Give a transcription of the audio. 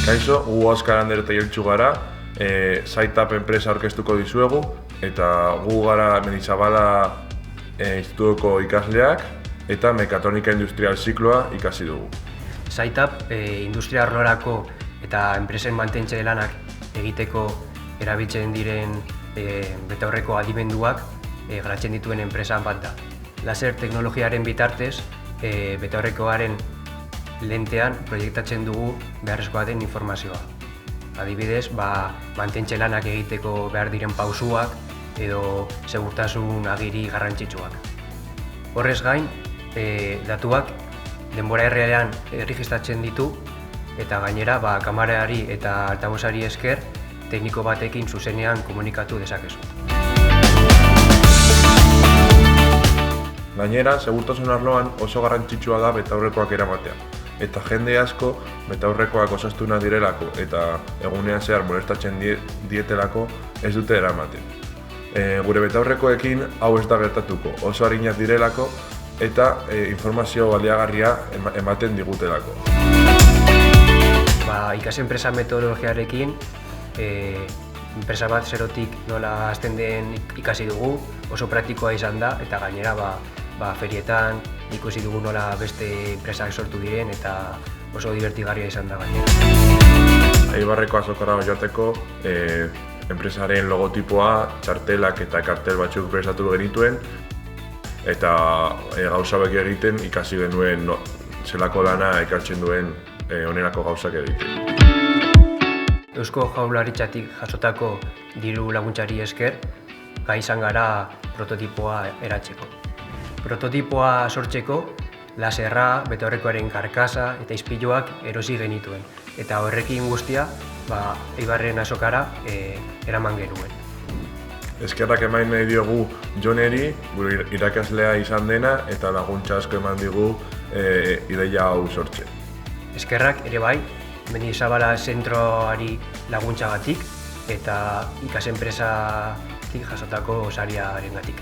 Kaixo, gu Oskar Ander eta Jeltsu gara, Saitap enpresa aurkeztuko dizuegu, eta gu gara Mendizabala institutuko ikasleak eta mekatronika industrial zikloa ikasi dugu. Saitap industria arlorako eta enpresen mantentze lanak egiteko erabiltzen diren betaurreko adimenduak garatzen dituen enpresa bat da. Laser teknologiaren bitartez, betaurrekoaren lentean proiektatzen dugu beharrezkoa den informazioa. Adibidez, mantentze lanak egiteko behar diren pausuak edo segurtasun agiri garrantzitsuak. Horrez gain, datuak denbora errealean erregistratzen ditu eta gainera kamerari eta altabozari esker tekniko batekin zuzenean komunikatu dezakezu. Gainera, segurtasun arloan oso garrantzitsua da betaurrekoak eramatea. Eta jende asko betaurrekoak osastuna direlako eta egunean zehar molestatzen dietelako ez dute eramaten. Gure betaurrekoekin hau ez da gertatuko, oso arinak direlako eta informazio baliagarria ematen digutelako. Ikas-enpresa metodologiarekin, enpresa bat zerotik nola hasten den ikasi dugu, oso praktikoa izan da eta gainera ferietan ikusi dugu nola beste enpresak sortu diren eta oso divertigarria izan da gainera. Eibarreko azokara joateko enpresaren logotipoa, txartelak eta kartel batzuk prestatu genituen eta gauza beki egiten ikasi genuen zelako lana ekartzen duen onerako gauzak egiten. Eusko Jaurlaritzatik jasotako diru laguntzari esker, gai izan gara prototipoa eratzeko. Prototipoa sortzeko, laserra, betaurrekoaren karkasa eta ispiluak erosi genituen. Eta horrekin guztia, Eibarren azokara eraman genuen. Eskerrak eman nahi diogu Joneri, gure irakaslea izan dena eta laguntza asko eman digu ideia hau sortzen. Eskerrak ere bai, Mendizabala zentroari laguntzagatik eta ikas-enpresatik jasotako sariarengatik.